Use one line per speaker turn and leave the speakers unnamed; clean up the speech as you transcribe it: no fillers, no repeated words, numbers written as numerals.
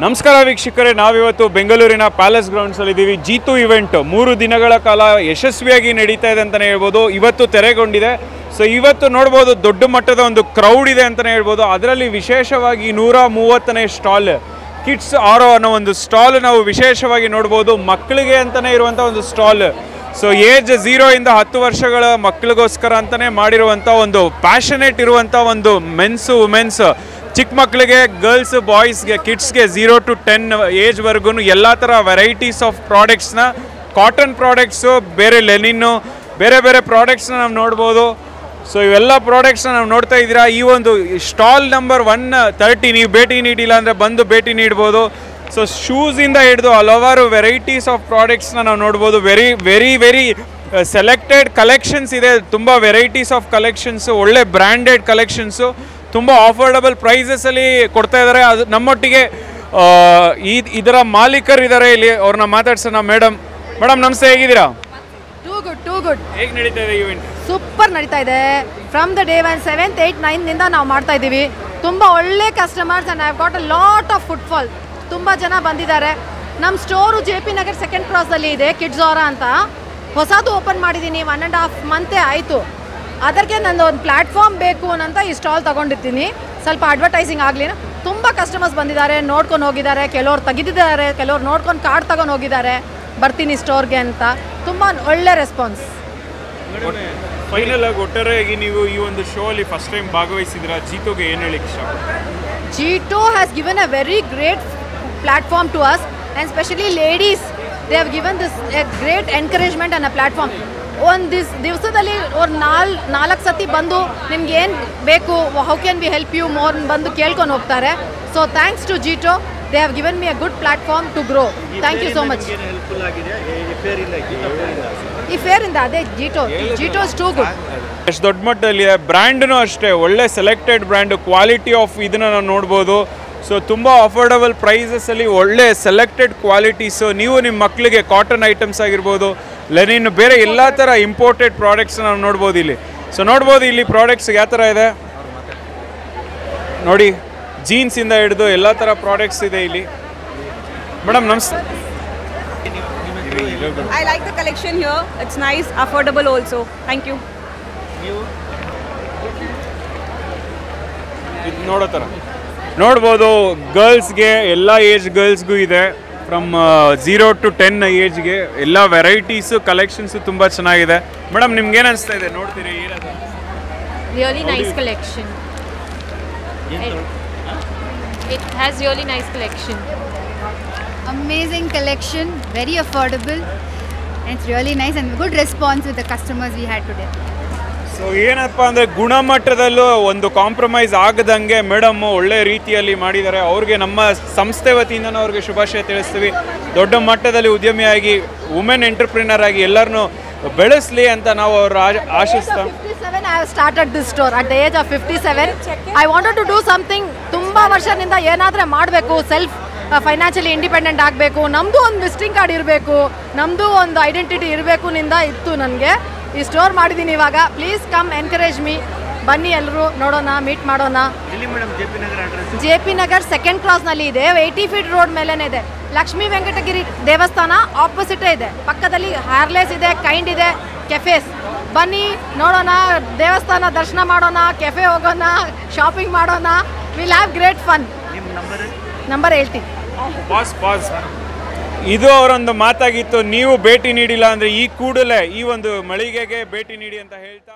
ನಮಸ್ಕಾರ ವೀಕ್ಷಕರೇ, ನಾವಿವತ್ತು ಬೆಂಗಳೂರಿನ ಪ್ಯಾಲೇಸ್ ಗ್ರೌಂಡ್ಸಲ್ಲಿ ಇದ್ದೀವಿ. ಜೀತು ಇವೆಂಟ್ 3 ದಿನಗಳ ಕಾಲ ಯಶಸ್ವಿಯಾಗಿ ನಡೀತಾ ಇದೆ ಅಂತಲೇ ಹೇಳ್ಬೋದು. ಇವತ್ತು ತೆರೆಗೊಂಡಿದೆ. ಸೊ ಇವತ್ತು ನೋಡ್ಬೋದು ದೊಡ್ಡ ಮಟ್ಟದ ಒಂದು ಕ್ರೌಡ್ ಇದೆ ಅಂತಲೇ ಹೇಳ್ಬೋದು. ಅದರಲ್ಲಿ ವಿಶೇಷವಾಗಿ 130ನೇ ಸ್ಟಾಲ್ ಕಿಡ್ಸ್ ಆರೋ ಅನ್ನೋ ಒಂದು ಸ್ಟಾಲ್ ನಾವು ವಿಶೇಷವಾಗಿ ನೋಡ್ಬೋದು. ಮಕ್ಕಳಿಗೆ ಅಂತಲೇ ಇರುವಂಥ ಒಂದು ಸ್ಟಾಲ್. ಸೊ ಏಜ್ 0 ಇಂದ 10 ವರ್ಷಗಳ ಮಕ್ಕಳಿಗೋಸ್ಕರ ಅಂತಲೇ ಮಾಡಿರುವಂಥ ಒಂದು ಪ್ಯಾಷನೇಟ್ ಇರುವಂಥ ಒಂದು ಮೆನ್ಸು ವುಮೆನ್ಸ್, ಚಿಕ್ಕ ಮಕ್ಕಳಿಗೆ, ಗರ್ಲ್ಸ್, ಬಾಯ್ಸ್ಗೆ, ಕಿಡ್ಸ್ಗೆ 0 to 10 ಏಜ್ವರೆಗೂ ಎಲ್ಲ ಥರ ವೆರೈಟೀಸ್ ಆಫ್ ಪ್ರಾಡಕ್ಟ್ಸ್ನ, ಕಾಟನ್ ಪ್ರಾಡಕ್ಟ್ಸು, ಬೇರೆ ಲೆನಿನ್ನು, ಬೇರೆ ಬೇರೆ ಪ್ರಾಡಕ್ಟ್ಸ್ನ ನಾವು ನೋಡ್ಬೋದು. ಸೊ ಇವೆಲ್ಲ ಪ್ರಾಡಕ್ಟ್ಸ್ನ ನಾವು ನೋಡ್ತಾ ಇದ್ದೀರಾ. ಈ ಒಂದು ಸ್ಟಾಲ್ ನಂಬರ್ 130 ನೀವು ಭೇಟಿ ನೀಡಿಲ್ಲ ಅಂದರೆ ಬಂದು ಭೇಟಿ ನೀಡ್ಬೋದು. ಸೊ ಶೂಸಿಂದ ಹಿಡಿದು ಹಲವಾರು ವೆರೈಟೀಸ್ ಆಫ್ ಪ್ರಾಡಕ್ಟ್ಸ್ನ ನಾವು ನೋಡ್ಬೋದು. ವೆರಿ ಸೆಲೆಕ್ಟೆಡ್ ಕಲೆಕ್ಷನ್ಸ್ ಇದೆ. ತುಂಬ ವೆರೈಟೀಸ್ ಆಫ್ ಕಲೆಕ್ಷನ್ಸು, ಒಳ್ಳೆ ಬ್ರ್ಯಾಂಡೆಡ್ ಕಲೆಕ್ಷನ್ಸು, ತುಂಬ ಆಫೋರ್ಡಬಲ್ ಪ್ರೈಸಸಲ್ಲಿ ಕೊಡ್ತಾ ಇದ್ದಾರೆ. ಅದು ನಮ್ಮೊಟ್ಟಿಗೆ ಇದರ ಮಾಲೀಕರಿದ್ದಾರೆ ಇಲ್ಲಿ, ಅವ್ರನ್ನ ಮಾತಾಡ್ಸೋಣ. ಮೇಡಮ್ ನಮಸ್ತೆ, ಹೇಗಿದ್ದೀರಾ?
Too good.
ಹೇಗೆ ನಡೀತಾ ಇದೆ ಇವೆಂಟ್?
ಸೂಪರ್ ನಡೀತಾ ಇದೆ. From the day 1, 7th, 8th, 9th ನಾವು ಮಾಡ್ತಾ ಇದ್ದೀವಿ. ತುಂಬ ಒಳ್ಳೆ customers and I have got a lot of footfall. ತುಂಬ ಜನ ಬಂದಿದ್ದಾರೆ. ನಮ್ಮ ಸ್ಟೋರು JP ನಗರ್ 2nd ಕ್ರಾಸಲ್ಲಿ ಇದೆ, ಕಿಡ್ಸ್ ಆರಾ ಅಂತ. ಹೊಸದು ಓಪನ್ ಮಾಡಿದ್ದೀನಿ, 1.5 ಮಂತೇ ಆಯಿತು. ಅದಕ್ಕೆ ನಂದು ಒಂದು ಪ್ಲ್ಯಾಟ್ಫಾರ್ಮ್ ಬೇಕು ಅಂತ ಈ ಸ್ಟಾಲ್ ತೊಗೊಂಡಿರ್ತೀನಿ, ಸ್ವಲ್ಪ ಅಡ್ವರ್ಟೈಸಿಂಗ್ ಆಗಲಿ. ತುಂಬ ಕಸ್ಟಮರ್ಸ್ ಬಂದಿದ್ದಾರೆ, ನೋಡ್ಕೊಂಡು ಹೋಗಿದ್ದಾರೆ. ಕೆಲವ್ರು ತೆಗೆದಿದ್ದಾರೆ, ಕೆಲವ್ರು ನೋಡ್ಕೊಂಡು ಕಾರ್ಡ್ ತಗೊಂಡು ಹೋಗಿದ್ದಾರೆ, ಬರ್ತೀನಿ ಸ್ಟೋರ್ಗೆ ಅಂತ. ತುಂಬ ಒಳ್ಳೆ ರೆಸ್ಪಾನ್ಸ್.
ಫೈನಲ್ ಆಗಿ ಒಟ್ಟಾರೆಯಾಗಿ ನೀವು ಈ ಒಂದು ಶೋ ಅಲ್ಲಿ ಫಸ್ಟ್ ಟೈಮ್ ಭಾಗವಹಿಸಿದ್ರ, ಜೀತೋಗೆ ಏನು ಹೇಳಿಕ್ಕೆ ಇಷ್ಟಪಡ್ತೀರಾ?
Jito has given a very great platform to us, and especially ladies, they have given this a great encouragement and a platform. ಒಂದು ದಿವಸದಲ್ಲಿ ಅವ್ರು 4 ಸತಿ ಬಂದು ನಿಮ್ಗೆ ಏನು ಬೇಕು, how can we help you more ಬಂದು ಕೇಳ್ಕೊಂಡು ಹೋಗ್ತಾರೆ. So thanks to Jito, they have given me a good platform to grow. Thank you so much. ಈ ಫೇರಿಂದ ಅದೇ Jito is too good.
ಎಷ್ಟು ದೊಡ್ಡ ಮಟ್ಟದಲ್ಲಿದೆ. ಬ್ರ್ಯಾಂಡ್ನೂ ಅಷ್ಟೇ ಒಳ್ಳೆ ಸೆಲೆಕ್ಟೆಡ್ ಬ್ರ್ಯಾಂಡ್, ಕ್ವಾಲಿಟಿ ಆಫ್ ಇದನ್ನು ನಾವು ನೋಡ್ಬೋದು. ಸೊ ತುಂಬ ಅಫೋರ್ಡಬಲ್ ಪ್ರೈಸಸಲ್ಲಿ ಒಳ್ಳೆ ಸೆಲೆಕ್ಟೆಡ್ ಕ್ವಾಲಿಟೀಸು. ನೀವು ನಿಮ್ಮ ಮಕ್ಕಳಿಗೆ ಕಾಟನ್ ಐಟಮ್ಸ್ ಆಗಿರ್ಬೋದು, ಲೆನಿನ್, ಬೇರೆ ಎಲ್ಲ ಥರ ಇಂಪೋರ್ಟೆಡ್ ಪ್ರಾಡಕ್ಟ್ಸ್ ನಾವು ನೋಡ್ಬೋದು ಇಲ್ಲಿ. ಸೊ ನೋಡ್ಬೋದು ಇಲ್ಲಿ ಪ್ರಾಡಕ್ಟ್ಸ್ ಯಾವ ಥರ ಇದೆ ನೋಡಿ. ಜೀನ್ಸಿಂದ ಹಿಡಿದು ಎಲ್ಲ ಥರ ಪ್ರಾಡಕ್ಟ್ಸ್ ಇದೆ ಇಲ್ಲಿ. ಮೇಡಮ್ ನಮಸ್ತೆ.
I like the collection here. It's nice, affordable also. Thank you.
ಇದು ನೋಡೋ ಥರ ನೋಡ್ಬೋದು. ಗರ್ಲ್ಸ್ಗೆ ಎಲ್ಲ ಏಜ್ ಗರ್ಲ್ಸ್ಗೂ ಇದೆ, ಫ್ರಮ್ 0 to 10 ಏಜ್ಗೆ ಎಲ್ಲ ವೆರೈಟೀಸು, ಕಲೆಕ್ಷನ್ಸು ತುಂಬ ಚೆನ್ನಾಗಿದೆ. ಮೇಡಮ್ ನಿಮ್ಗೆ ಏನು ಅನಿಸ್ತಾ ಇದೆ ನೋಡ್ತೀರಿ?
Really nice collection. It has really nice collection.
Amazing collection, very affordable, and it's really nice and good response with the customers we had today.
So ಏನಪ್ಪ ಅಂದರೆ ಗುಣಮಟ್ಟದಲ್ಲೂ ಒಂದು ಕಾಂಪ್ರಮೈಸ್ ಆಗದಂಗೆ ಮೇಡಮ್ ಒಳ್ಳೆ ರೀತಿಯಲ್ಲಿ ಮಾಡಿದ್ದಾರೆ. ಅವ್ರಿಗೆ ನಮ್ಮ ಸಂಸ್ಥೆ ವತಿಯಿಂದನೂ ಅವ್ರಿಗೆ ಶುಭಾಶಯ ತಿಳಿಸ್ತೀವಿ. ದೊಡ್ಡ ಮಟ್ಟದಲ್ಲಿ ಉದ್ಯಮಿಯಾಗಿ, ವುಮೆನ್ ಎಂಟರ್ಪ್ರಿನರ್ ಆಗಿ ಎಲ್ಲರನ್ನೂ ಬೆಳೆಸಲಿ ಅಂತ ನಾವು ಅವ್ರ ಆಶಿಸ್ತಾ.
57 I have started this store at the age of 57. I wanted to do something. ತುಂಬ ವರ್ಷದಿಂದ ಏನಾದರೂ ಮಾಡಬೇಕು, ಸೆಲ್ಫ್ ಫೈನಾನ್ಷಿಯಲಿ ಇಂಡಿಪೆಂಡೆಂಟ್ ಆಗಬೇಕು, ನಮ್ಮದು ಒಂದು ವಿಸಿಟಿಂಗ್ ಕಾರ್ಡ್ ಇರಬೇಕು, ನಮ್ಮದು ಒಂದು ಐಡೆಂಟಿಟಿ ಇರಬೇಕು ನಿಂದ ಇತ್ತು ನನಗೆ. ಈ ಸ್ಟೋರ್ ಮಾಡಿದ್ದೀನಿ ಇವಾಗ. Please come encourage me. ಬನ್ನಿ ಎಲ್ಲರೂ ನೋಡೋಣ, ಮೀಟ್ ಮಾಡೋಣ. JP ನಗರ್ 2nd ಕ್ರಾಸ್ನಲ್ಲಿ ಇದೆ, 80 feet ರೋಡ್ ಮೇಲೇ ಇದೆ. ಲಕ್ಷ್ಮೀ ವೆಂಕಟಗಿರಿ ದೇವಸ್ಥಾನ ಆಪೋಸಿಟೇ ಇದೆ. ಪಕ್ಕದಲ್ಲಿ ಹಾರ್ಲೇಸ್ ಇದೆ, ಕೈಂಡ್ ಇದೆ, ಕೆಫೇಸ್. ಬನ್ನಿ ನೋಡೋಣ, ದೇವಸ್ಥಾನ ದರ್ಶನ ಮಾಡೋಣ, ಕೆಫೆ ಹೋಗೋಣ, ಶಾಪಿಂಗ್ ಮಾಡೋಣ. Will have great fun. Number ಹೇಳ್ತೀನಿ.
ಪಾಸ್ ಇದು ಅವರೊಂದು ಮಾತಾಗಿತ್ತು. ನೀವು ಭೇಟಿ ನೀಡಿಲ್ಲ ಅಂದರೆ ಈ ಕೂಡಲೇ ಈ ಒಂದು ಮಳಿಗೆಗೆ ಭೇಟಿ ನೀಡಿ ಅಂತ ಹೇಳ್ತಾ